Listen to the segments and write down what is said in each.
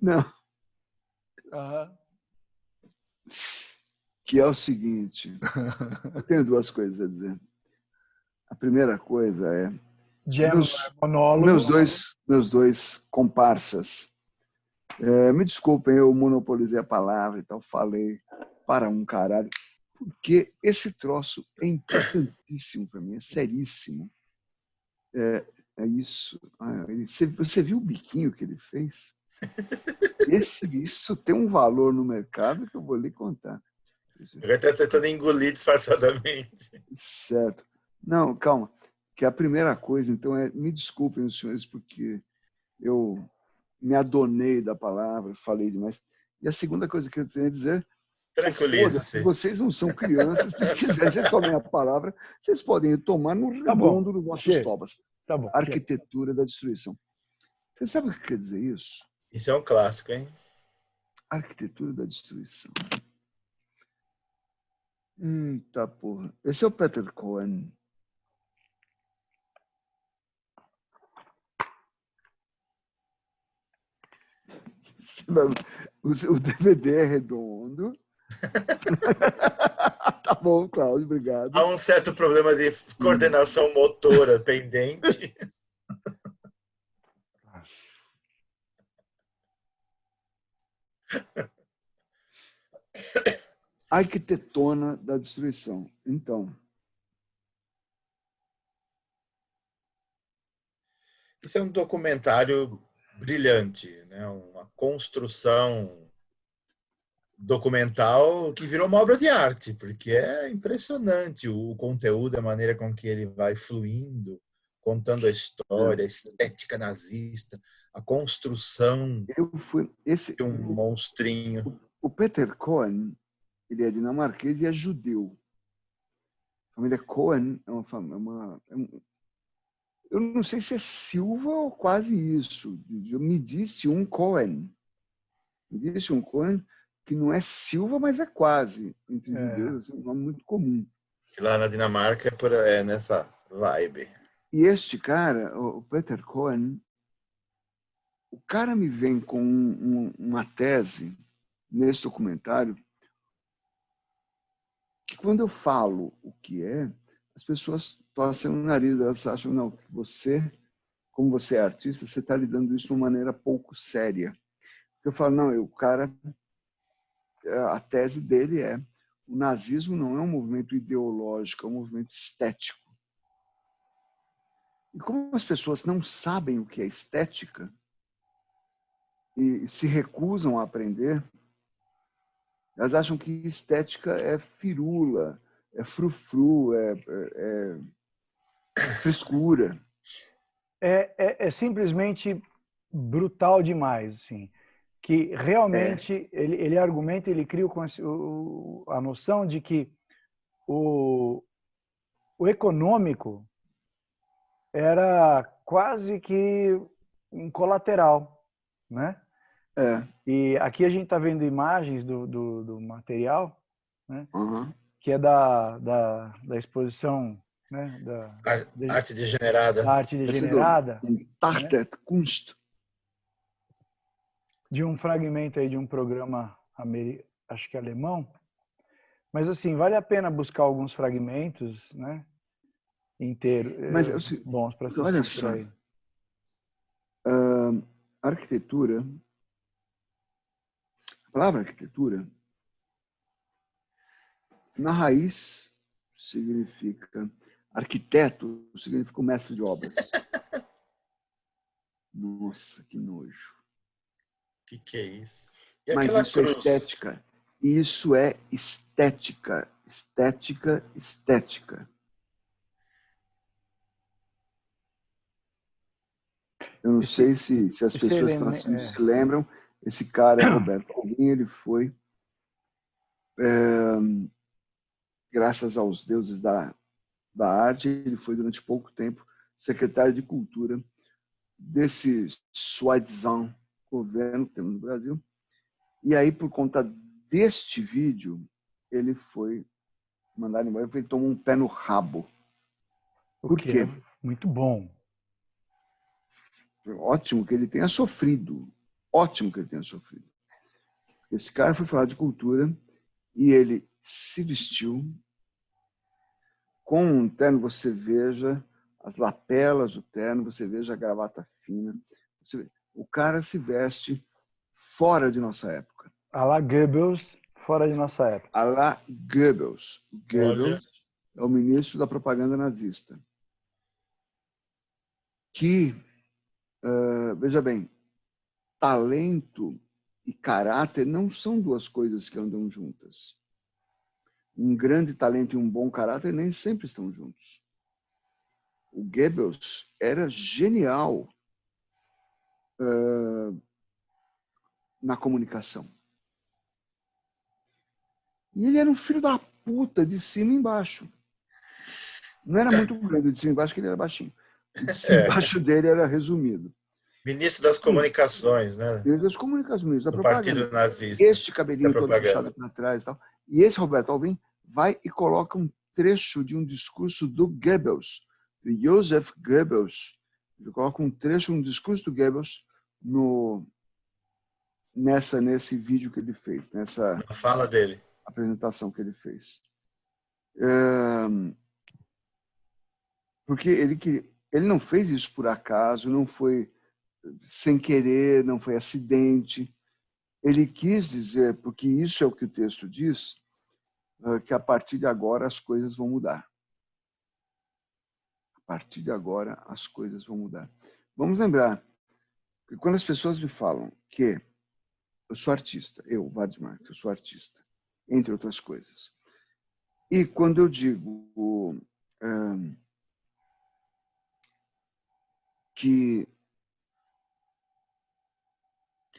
Não, Aham. que é o seguinte, eu tenho duas coisas a dizer. A primeira coisa é Jam não é meus, monólogo. meus dois comparsas. Me desculpem, eu monopolizei a palavra e tal, falei para um caralho, porque esse troço é importantíssimo para mim, é seríssimo. É isso. Você viu o biquinho que ele fez? Isso tem um valor no mercado que eu vou lhe contar. Agora está tentando engolir disfarçadamente. Certo. Não, calma. Que a primeira coisa, então, me desculpem os senhores, porque eu me adonei da palavra, falei demais. E a segunda coisa que eu tenho a dizer, foda-se, Tranquilize-se. vocês não são crianças, se vocês quiserem, vocês tomem a palavra, vocês podem tomar no redondo dos vossos tobas. Tá bom. Arquitetura da destruição. Você sabe o que quer dizer isso? Isso é um clássico, hein? Arquitetura da destruição. Eita porra. Esse é o Peter Cohen. O DVD é redondo. Tá bom, Cláudio, obrigado. Há um certo problema de coordenação motora pendente. Arquitetona da destruição. Então, Isso é um documentário brilhante, né? Uma construção documental que virou uma obra de arte, porque é impressionante o conteúdo, a maneira com que ele vai fluindo, contando a história, a estética nazista, a construção de um monstrinho. O Peter Cohen, ele é dinamarquês e é judeu. A família Cohen é eu não sei se é Silva ou quase isso. Me disse um Cohen. Me disse um Cohen que não é Silva, mas é quase. Entre judeus, é um nome muito comum. Lá na Dinamarca é nessa vibe. E este cara, o Peter Cohen, o cara me vem com uma tese nesse documentário que quando eu falo o que é, as pessoas torcem o nariz, elas acham, não, que você, como você é artista, você está lidando isso de uma maneira pouco séria. Eu falo, não, o cara, a tese dele é, o nazismo não é um movimento ideológico, é um movimento estético. E como as pessoas não sabem o que é estética e se recusam a aprender, elas acham que estética é firula, é frufru, é frescura. É simplesmente brutal demais, assim, que realmente ele argumenta, ele cria a noção de que o econômico era quase que um colateral, né? E aqui a gente está vendo imagens do material, né? Que é da exposição, né? Arte degenerada. Da arte degenerada. Kunst. De um fragmento aí de um programa, acho que alemão. Mas, assim, vale a pena buscar alguns fragmentos, né? Inteiros. Bons para assistir. Olha só. A arquitetura, a palavra arquitetura, na raiz significa arquiteto, significa o mestre de obras. Nossa, que nojo. Que é isso? E mas isso cruz? É estética. Isso é estética. Estética, estética. Eu não sei se as pessoas estão assim, se lembram. Esse cara, Roberto Alvim, ele foi, graças aos deuses da arte, ele foi durante pouco tempo secretário de Cultura desse soi-disant governo que temos no Brasil. E aí, por conta deste vídeo, ele foi mandado embora, ele tomou um pé no rabo. Por quê? Muito bom. Ótimo que ele tenha sofrido. ótimo que ele tenha sofrido. Esse cara foi falar de cultura e ele se vestiu com um terno, você veja as lapelas do terno, você veja a gravata fina. O cara se veste fora de nossa época. A la Goebbels, fora de nossa época. A la Goebbels. Goebbels Olha. é o ministro da propaganda nazista. Que, veja bem, talento e caráter não são duas coisas que andam juntas. Um grande talento e um bom caráter nem sempre estão juntos. O Goebbels era genial na comunicação. E ele era um filho da puta de cima e embaixo. Não era muito grande de cima e embaixo, porque ele era baixinho. De cima e embaixo dele era resumido. Ministro das Comunicações, né? Ministro das Comunicações, ministro da Do propaganda. Partido Nazista. Este cabelinho todo puxado para trás e tal. E esse Roberto Alvim vai e coloca um trecho de um discurso do Goebbels, de Joseph Goebbels. Ele coloca um trecho, um discurso do Goebbels nesse vídeo que ele fez, nessa Na fala dele. apresentação que ele fez. Porque ele não fez isso por acaso, não foi sem querer, não foi acidente. Ele quis dizer, porque isso é o que o texto diz, que a partir de agora as coisas vão mudar. A partir de agora as coisas vão mudar. Vamos lembrar que quando as pessoas me falam que eu sou artista, Ward Marx, eu sou artista, entre outras coisas. E quando eu digo que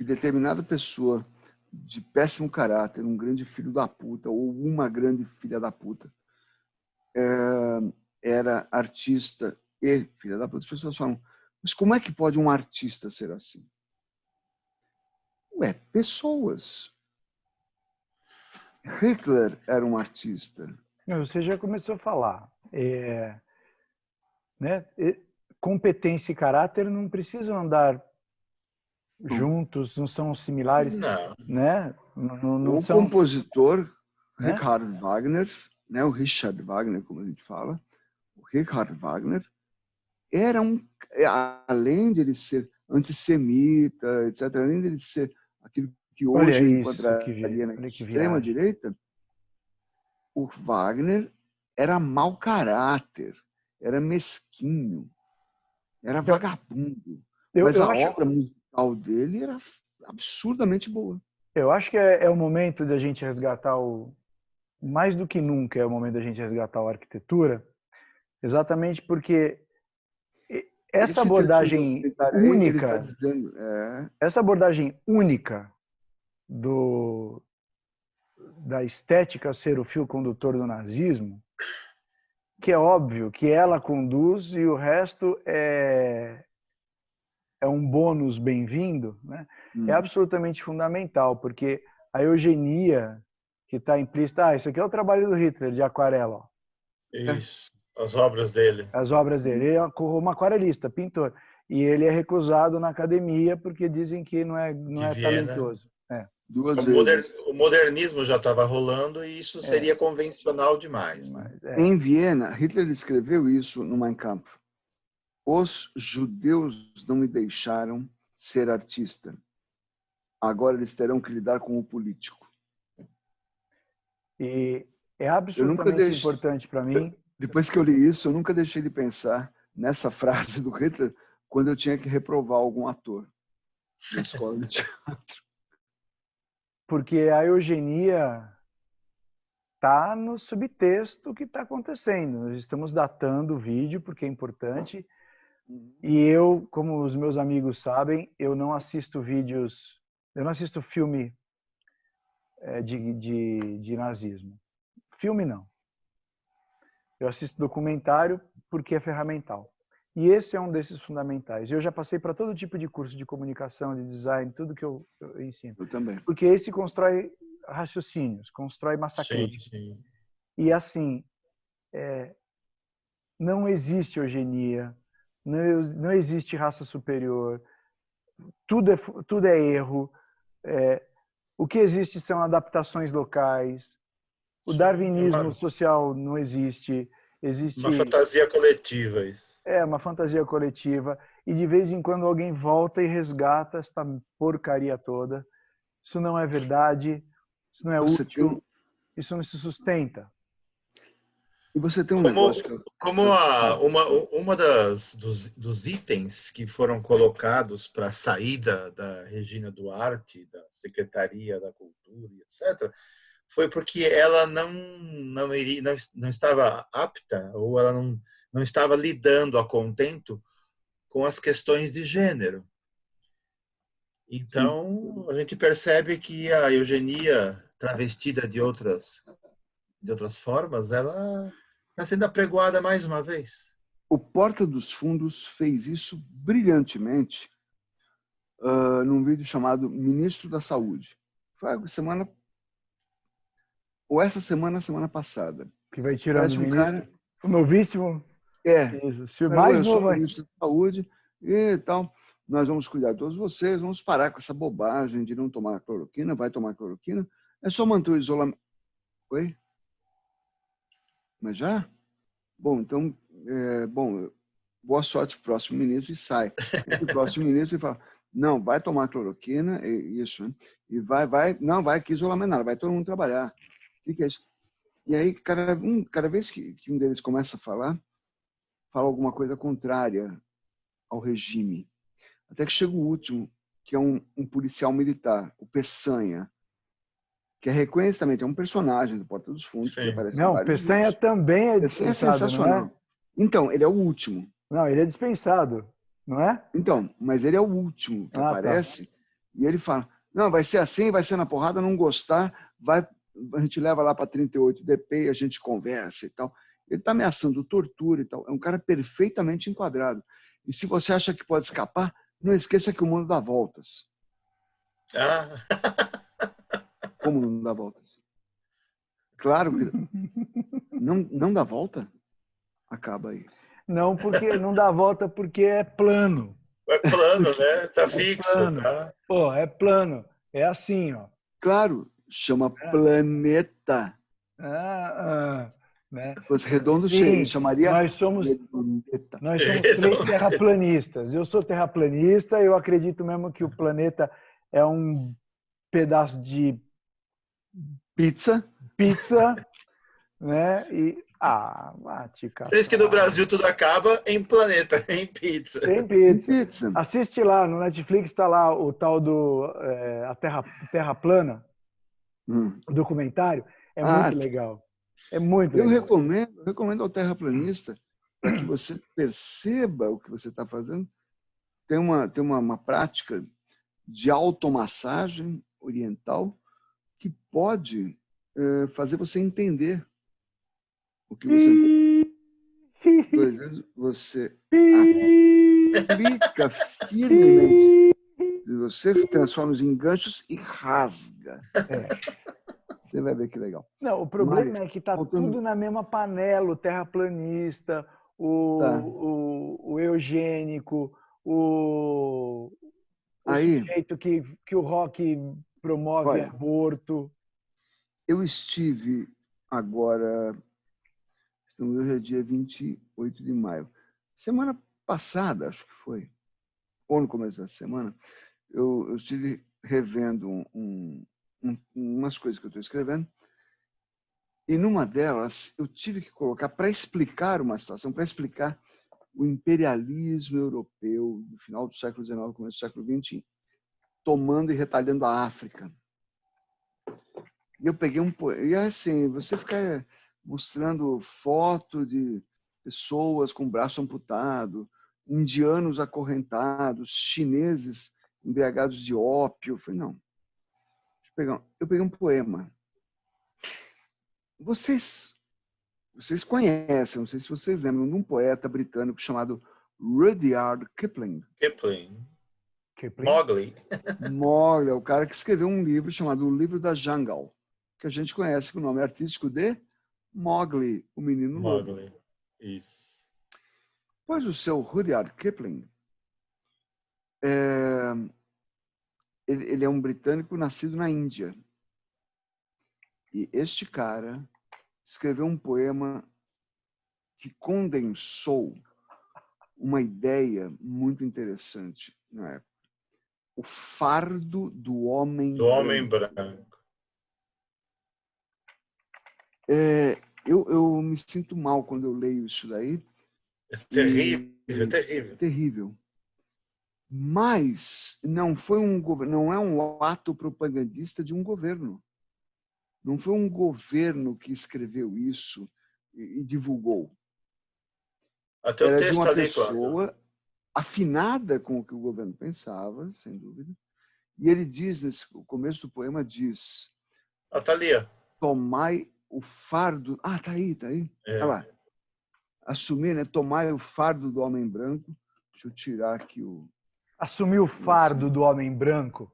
determinada pessoa de péssimo caráter, um grande filho da puta ou uma grande filha da puta, era artista e filha da puta, as pessoas falam, mas como é que pode um artista ser assim? Ué, pessoas. Hitler era um artista. Você já começou a falar. Né? Competência e caráter não precisam andar juntos, não são similares. Não. Né? Não o são, compositor, né? Richard Wagner, né? O Richard Wagner, como a gente fala, o Richard Wagner era além de ele ser antissemita, etc., além de ele ser aquilo que hoje enquadraria na extrema-direita, o Wagner era mau caráter, era mesquinho, era vagabundo. Mas a obra musical dele era absurdamente boa. Eu acho que é o momento da gente resgatar mais do que nunca é o momento da gente resgatar a arquitetura, exatamente porque essa abordagem única, essa abordagem única da estética ser o fio condutor do nazismo, que é óbvio que ela conduz e o resto é um bônus bem-vindo, né? É absolutamente fundamental, porque a eugenia que está implícita, isso aqui é o trabalho do Hitler, de aquarela. Ó. Isso, as obras dele. As obras dele. Ele é um aquarelista, pintor. E ele é recusado na academia porque dizem que não é talentoso. O modernismo já estava rolando e isso seria convencional demais. Né? Em Viena, Hitler escreveu isso no Mein Kampf. Os judeus não me deixaram ser artista. Agora eles terão que lidar com o político. E é absolutamente importante para mim. Depois que eu li isso, eu nunca deixei de pensar nessa frase do Hitler quando eu tinha que reprovar algum ator na escola de teatro. Porque a eugenia está no subtexto que está acontecendo. Nós estamos datando o vídeo porque é importante. E eu, como os meus amigos sabem, eu não assisto filme de nazismo. Filme não. Eu assisto documentário porque é ferramental. E esse é um desses fundamentais. Eu já passei para todo tipo de curso de comunicação, de design, tudo que eu ensino. Eu também. Porque esse constrói raciocínios, constrói massa crítica. Sim. E assim, não existe eugenia, não existe raça superior. tudo é erro. O que existe são adaptações locais. O darwinismo social não existe. Existe uma fantasia coletiva isso. uma fantasia coletiva. E de vez em quando alguém volta e resgata esta porcaria toda. Isso não é verdade, isso não é útil, isso não se sustenta. E você tem um negócio que uma dos itens que foram colocados para a saída da Regina Duarte, da Secretaria da Cultura, etc., foi porque ela não estava apta, ou ela não estava lidando a contento com as questões de gênero. Então, a gente percebe que a eugenia travestida de outras formas, ela está sendo apregoada mais uma vez. O Porta dos Fundos fez isso brilhantemente num vídeo chamado Ministro da Saúde. Foi semana passada. Que vai tirando Parece o ministro, o novíssimo. Isso. Se mais eu sou novo, ministro da Saúde e tal. Nós vamos cuidar de todos vocês, vamos parar com essa bobagem de não tomar cloroquina, vai tomar cloroquina. É só manter o isolamento. Oi? Mas já? Bom, então, boa sorte para o próximo ministro e sai. O próximo ministro fala, não, vai tomar cloroquina, isso, né? E não, vai que isolamento nada, vai todo mundo trabalhar. O que é isso? E aí, cada vez que um deles começa a fala alguma coisa contrária ao regime. Até que chega o último, que é um policial militar, o Peçanha, que é reconhecidamente um personagem do Porta dos Fundos, que aparece em vários Peçanha vídeos. também é Peçanha é dispensado, sensacional. não é? Então, ele é o último. Não, ele é dispensado, não é? Então, mas ele é o último que aparece, e ele fala, não, vai ser assim, vai ser na porrada, não gostar, a gente leva lá para 38DP e a gente conversa e tal. Ele está ameaçando tortura e tal. É um cara perfeitamente enquadrado. E se você acha que pode escapar, não esqueça que o mundo dá voltas. Como não dá voltas? Claro que não dá volta? Acaba aí. Não, porque não dá volta porque é plano. É plano, né? Tá fixo, plano. tá? Pô, é plano. É assim, ó. Claro, chama planeta. Né? Se fosse redondo, Sim, chamaria nós somos planeta. três terraplanistas. Eu sou terraplanista, eu acredito mesmo que o planeta é um pedaço de pizza, né? E por isso que no Brasil tudo acaba em planeta, em pizza. Tem pizza. Assiste lá, no Netflix está lá o tal do a Terra Plana, o documentário. É muito legal. É muito legal. Eu recomendo ao terraplanista, para que você perceba o que você está fazendo. Tem uma prática de automassagem oriental que pode fazer você entender o que você... Às vezes você aplica firmemente, você transforma os enganchos e rasga. Você vai ver que legal. Não, o problema é que está tudo na mesma panela, o terraplanista, o eugênico, o sujeito que o rock promove aborto. Eu estive agora, hoje é dia 28 de maio. Semana passada, acho que foi, ou no começo da semana, eu estive revendo umas coisas que eu estou escrevendo, e numa delas eu tive que colocar, para explicar uma situação, para explicar o imperialismo europeu no final do século XIX, começo do século XX, tomando e retalhando a África. E eu peguei e assim, você fica mostrando foto de pessoas com braço amputado, indianos acorrentados, chineses embriagados de ópio. Eu falei, não. Eu peguei um poema. Vocês conhecem, não sei se vocês lembram, de um poeta britânico chamado Rudyard Kipling. Mowgli. Mowgli, é o cara que escreveu um livro chamado O Livro da Jungle, que a gente conhece com o nome artístico de Mowgli, o Menino Lobo. Mowgli, isso. 。 Pois o seu Rudyard Kipling, Ele é um britânico nascido na Índia. E este cara escreveu um poema que condensou uma ideia muito interessante na época. O fardo do homem Do homem branco. branco. Eu me sinto mal quando eu leio isso daí. É terrível, terrível. Terrível. Mas não é um ato propagandista de um governo. Não foi um governo que escreveu isso e divulgou. Até o Era de texto uma ali, claro. pessoa afinada com o que o governo pensava, sem dúvida. E ele diz, no começo do poema, diz: Tá ali, ó. tomai o fardo... tá aí. Olha lá. Assumir, né? Tomai o fardo do homem branco. Deixa eu tirar aqui o... Assumir o fardo do homem branco.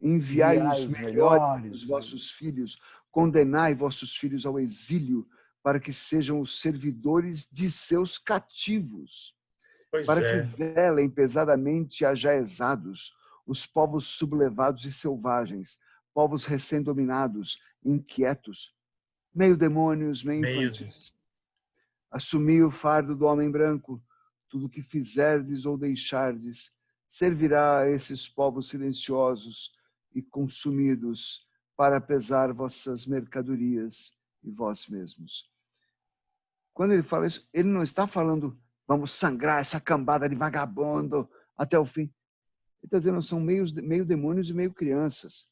Enviai os melhores dos melhores. vossos filhos, condenai vossos filhos ao exílio, para que sejam os servidores de seus cativos, para que velem pesadamente ajaezados os povos sublevados e selvagens, povos recém-dominados, inquietos, meio demônios, meio infantis. Assumi o fardo do homem branco, tudo que fizerdes ou deixardes servirá a esses povos silenciosos e consumidos para pesar vossas mercadorias e vós mesmos. Quando ele fala isso, ele não está falando vamos sangrar essa cambada de vagabundo até o fim. Ele está dizendo são meio demônios e meio crianças.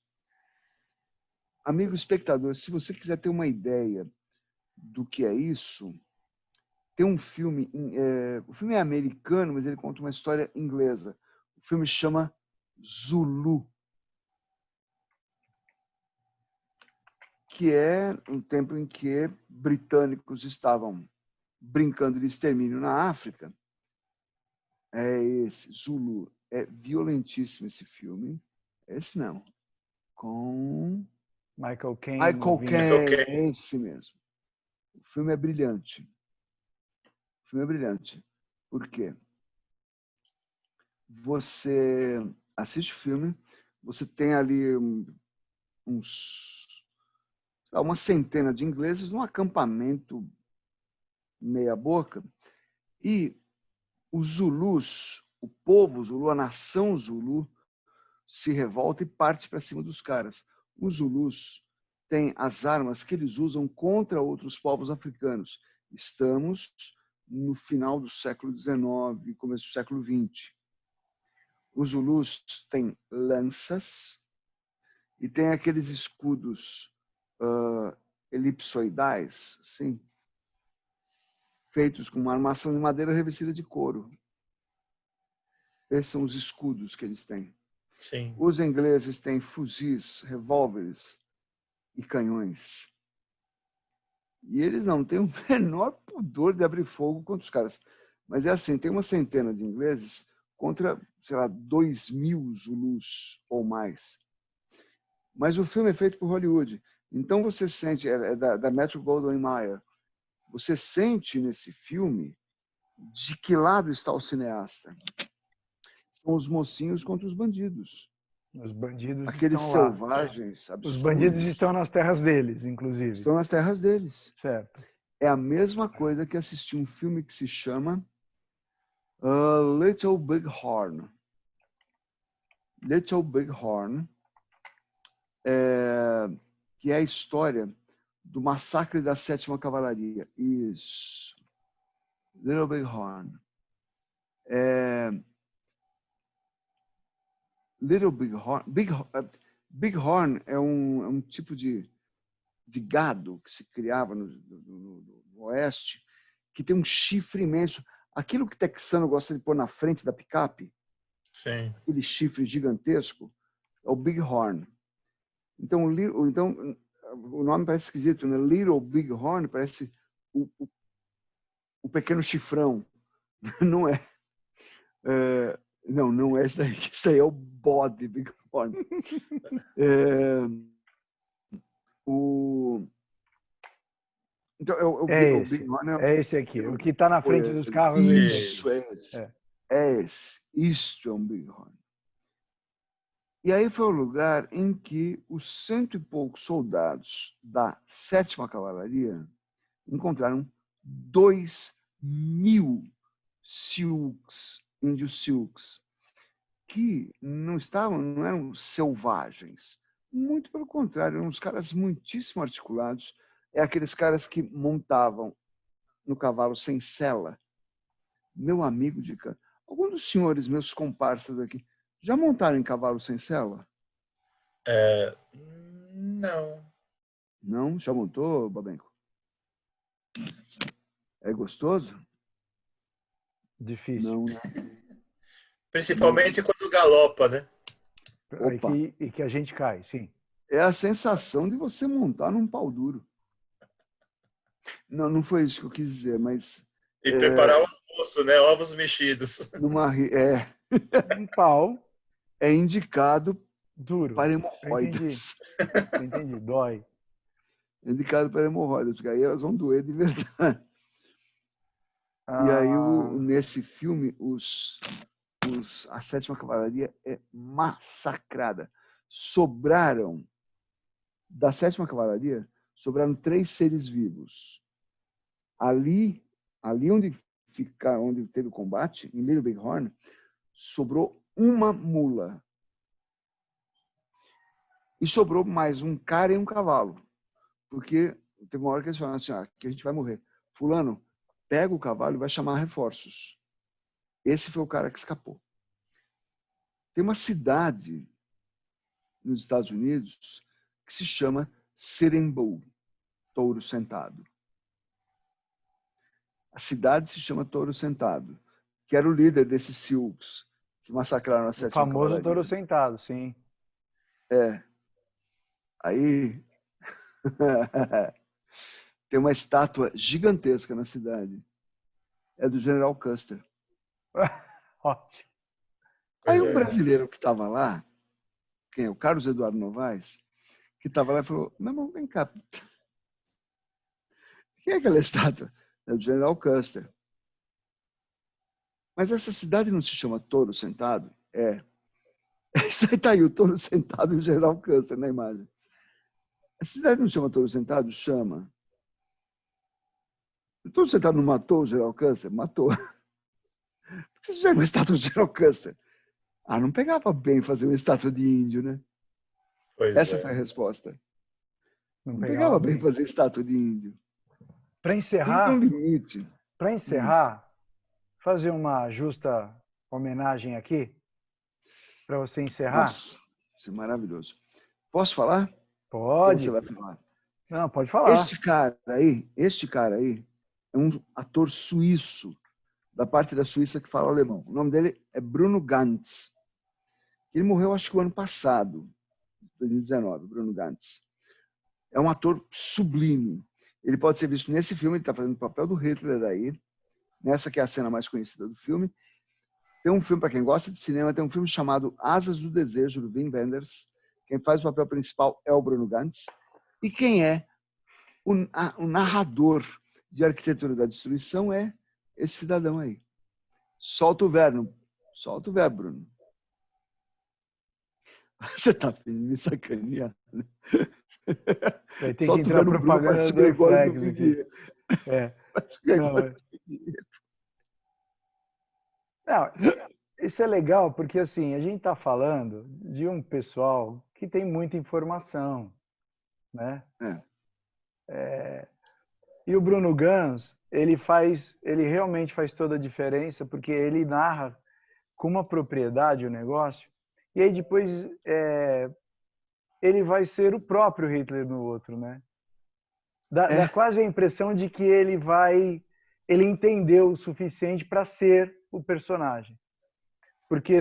Amigo espectador, se você quiser ter uma ideia do que é isso, tem um filme, o filme é americano, mas ele conta uma história inglesa. O filme chama Zulu, que é um tempo em que britânicos estavam brincando de extermínio na África. É esse, Zulu. É violentíssimo esse filme. Esse não. Com Michael Caine. Michael Caine, é esse mesmo. O filme é brilhante. O filme é brilhante. Por quê? Você assiste o filme, você tem ali uma centena de ingleses num acampamento meia boca, e os Zulus, o povo Zulu, a nação Zulu, se revolta e parte para cima dos caras. Os Zulus têm as armas que eles usam contra outros povos africanos. Estamos no final do século XIX, começo do século XX. Os Zulus têm lanças e têm aqueles escudos elipsoidais, sim, feitos com uma armação de madeira revestida de couro. Esses são os escudos que eles têm. Sim. Os ingleses têm fuzis, revólveres e canhões. E eles não têm o menor pudor de abrir fogo contra os caras. Mas é assim, tem uma centena de ingleses contra, sei lá, 2.000 Zulus ou mais. Mas o filme é feito por Hollywood. Então você sente, é da Metro-Goldwyn-Mayer, você sente nesse filme de que lado está o cineasta. São os mocinhos contra os bandidos. Os bandidos aqueles estão selvagens lá. absurdos. Os bandidos estão nas terras deles, inclusive. Estão nas terras deles. Certo. É a mesma coisa que assistir um filme que se chama Little Big Horn. Little Big Horn, que é a história do massacre da 7ª Cavalaria. Isso. Little Big Horn. Little Big Horn. Big Horn é um tipo de gado que se criava no oeste, que tem um chifre imenso. Aquilo que o texano gosta de pôr na frente da picape, sim, aquele chifre gigantesco, é o Big Horn. Então, o nome parece esquisito, né? Little Big Horn parece o pequeno chifrão. Não é. Não é isso daí. Isso aí é o bode Big Horn. Então, é esse aqui. O que está na frente dos carros. Isso, é esse. É esse. Isto é um Bighorn. E aí foi o lugar em que os 100 e poucos soldados da 7ª Cavalaria encontraram 2.000 Sioux, índios Sioux, que não eram selvagens. Muito pelo contrário, eram uns caras muitíssimo articulados. É aqueles caras que montavam no cavalo sem sela. Meu amigo de canto. Alguns dos senhores, meus comparsas aqui, já montaram em cavalo sem sela? Não. Não? Já montou, Babenco? É gostoso? Difícil. Não, né? Principalmente quando galopa, né? Opa! E que a gente cai, sim. É a sensação de você montar num pau duro. Não, não foi isso que eu quis dizer, mas E preparar o almoço, né? Ovos mexidos. Um pau é indicado duro. para Eu entendi. hemorroidas. Eu entendi. Dói. É indicado para hemorroidas, porque aí elas vão doer de verdade. E aí, Ah, nesse filme, a 7ª Cavalaria é massacrada. Da 7ª Cavalaria, sobraram 3 seres vivos. Ali onde teve o combate, em Little Bighorn, sobrou uma mula. E sobrou mais um cara e um cavalo. Porque teve uma hora que eles falaram assim, que a gente vai morrer. Fulano, pega o cavalo e vai chamar reforços. Esse foi o cara que escapou. Tem uma cidade nos Estados Unidos que se chama Sitting Bull, Touro Sentado. A cidade se chama Touro Sentado, que era o líder desses Sioux que massacraram a o 7ª famoso Cavalaria. touro sentado, sim. Aí tem uma estátua gigantesca na cidade. É do General Custer. Ótimo. Aí Pois um é. brasileiro que estava lá, quem é? O Carlos Eduardo Novaes, que estava lá e falou, meu irmão, vem cá. Quem é aquela estátua? É do General Custer. Mas essa cidade não se chama Touro Sentado? É. Isso aí está aí, o Touro Sentado e o General Custer na imagem. A cidade não chama Touro Sentado? Chama. O Touro Sentado não matou o General Custer? Matou. Por que vocês fizeram uma estátua do General Custer? Não pegava bem fazer uma estátua de índio, né? Pois Essa foi a é. resposta. Não Não pegava pegava bem bem. fazer estátua de índio. Para Tudo tem um encerrar, limite. fazer uma justa homenagem aqui, para você encerrar. Nossa, isso é maravilhoso. Posso falar? Ou você Pode. vai falar? Não, pode falar. Este cara aí é um ator suíço, da parte da Suíça que fala alemão. O nome dele é Bruno Gantz. Ele morreu, acho que o ano passado, 2019, Bruno Gantz. É um ator sublime. Ele pode ser visto nesse filme, ele está fazendo o papel do Hitler aí, nessa que é a cena mais conhecida do filme. Tem um filme, para quem gosta de cinema, tem um filme chamado Asas do Desejo, do Wim Wenders. Quem faz o papel principal é o Bruno Gantz. E quem é o narrador de Arquitetura da Destruição é esse cidadão aí. Solta o verbo. Solta o verbo, Bruno. Você está me sacaneando. Vai ter que Solta o entrar verbo, Bruno, propaganda parece o do Gregório do Dorflex aqui. Vivier. É. Parece o Não, Gregório do Vivier. não, isso é legal porque assim, a gente está falando de um pessoal que tem muita informação, né? E o Bruno Gans, ele realmente faz toda a diferença porque ele narra com uma propriedade o negócio e aí depois ele vai ser o próprio Hitler no outro, né? Dá quase a impressão de que ele entendeu o suficiente para ser o personagem. Porque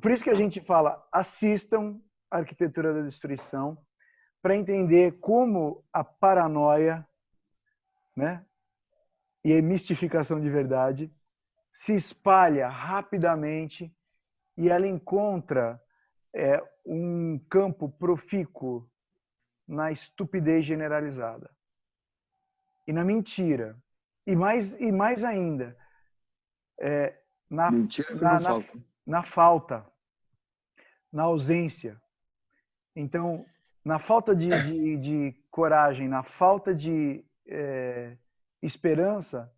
por isso que a gente fala, assistam a Arquitetura da Destruição para entender como a paranoia, né, e a mistificação de verdade se espalha rapidamente e ela encontra um campo profícuo na estupidez generalizada e na mentira. E mais ainda, Mentira que na, não na, falta. na falta, na ausência. Então, na falta de coragem, na falta de esperança,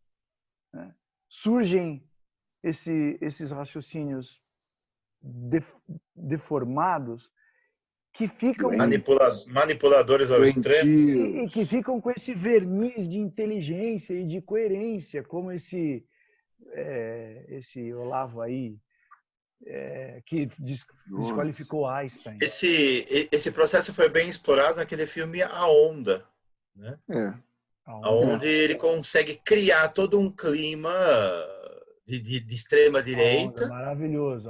né, surgem esses raciocínios deformados que ficam Manipuladores ao extremo. e que ficam com esse verniz de inteligência e de coerência, como esse Olavo aí, que desqualificou Einstein. Esse processo foi bem explorado naquele filme A Onda, né? Onde ele consegue criar todo um clima de extrema direita, maravilhoso,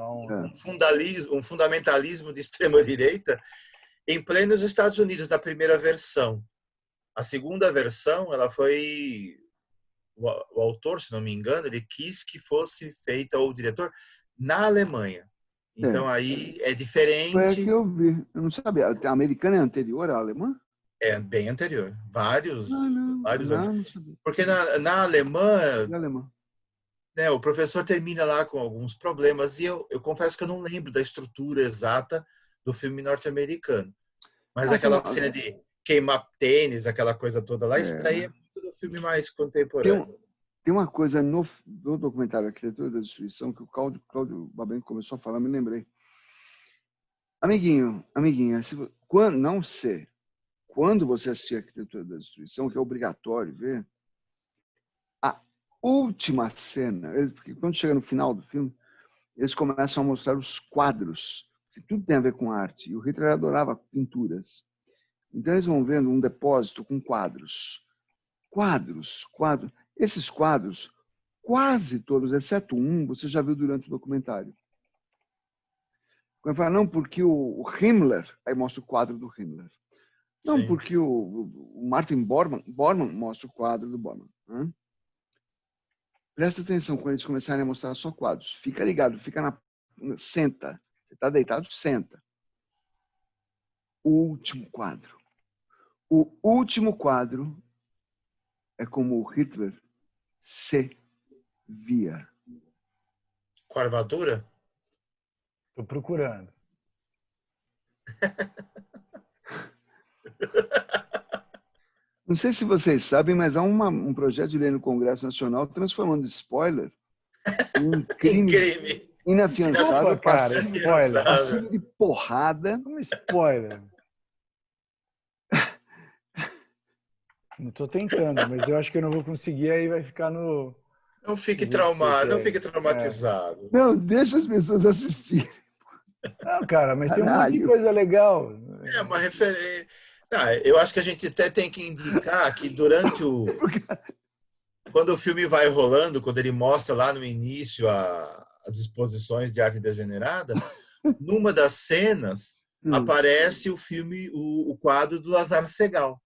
um fundamentalismo de extrema direita em plenos Estados Unidos, na primeira versão. A segunda versão, ela foi o autor, se não me engano, ele quis que fosse feita, ou o diretor, na Alemanha. Então aí é diferente. Foi a que eu vi. Eu não sabia. A americana é anterior à alemã? É bem anterior. Vários não sabia. Porque na alemã, alemã, né, o professor termina lá com alguns problemas e eu confesso que eu não lembro da estrutura exata do filme norte-americano. Mas aquela cena de queimar tênis, aquela coisa toda lá, isso daí é muito do filme mais contemporâneo. Tem uma coisa no documentário Arquitetura da Destruição que o Cláudio Babenco começou a falar, me lembrei. Amiguinha, quando você assistir Arquitetura da Destruição, que é obrigatório ver, a última cena, porque quando chega no final do filme, eles começam a mostrar os quadros, que tudo tem a ver com arte, e o Hitler adorava pinturas. Então eles vão vendo um depósito com quadros. Esses quadros, quase todos, exceto um, você já viu durante o documentário. Quando fala, não, porque o Himmler, aí mostra o quadro do Himmler. Não, sim, porque o Martin Bormann mostra o quadro do Bormann. Né? Presta atenção quando eles começarem a mostrar só quadros. Fica ligado, senta. Você está deitado, senta. O último quadro é como o Hitler se via. Com a armadura? Estou procurando. Não sei se vocês sabem, mas há um projeto de lei no Congresso Nacional transformando spoiler em um crime inafiançável, Opa, cara, spoiler. Passivo de porrada. Como spoiler? Não estou tentando, mas eu acho que eu não vou conseguir, aí vai ficar no... Não fique traumatizado. Não, deixa as pessoas assistirem. Não, cara, mas tem um monte de coisa legal. É uma referência. Eu acho que a gente até tem que indicar que durante quando o filme vai rolando, quando ele mostra lá no início as exposições de arte degenerada, numa das cenas aparece o quadro do Lazar Segal,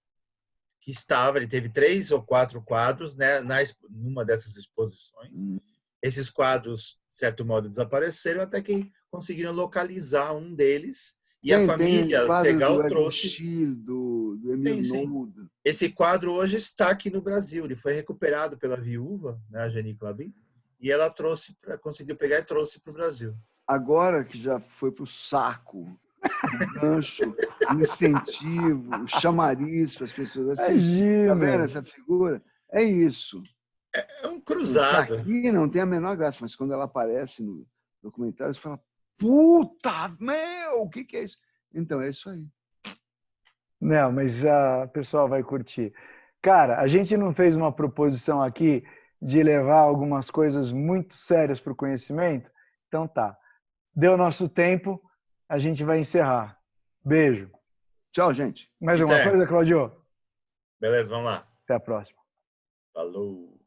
que ele teve 3 ou 4 quadros, né, numa dessas exposições. Esses quadros, de certo modo, desapareceram até que conseguiram localizar um deles. E a família Segal trouxe... do Emil Nolde. Esse quadro hoje está aqui no Brasil. Ele foi recuperado pela viúva, né, a Geni Clabin, e ela conseguiu pegar e trouxe para o Brasil. Agora que já foi para o saco, o gancho, o incentivo, o chamariz para as pessoas. Assim, tá vendo essa figura? É isso. É um cruzado. Aqui não tem a menor graça, mas quando ela aparece no documentário, você fala, puta, o que é isso? Então, é isso aí. Não, mas o pessoal vai curtir. Cara, a gente não fez uma proposição aqui de levar algumas coisas muito sérias para o conhecimento? Então tá. Deu nosso tempo, a gente vai encerrar. Beijo. Tchau, gente. Mais alguma coisa, Claudio? Beleza, vamos lá. Até a próxima. Falou.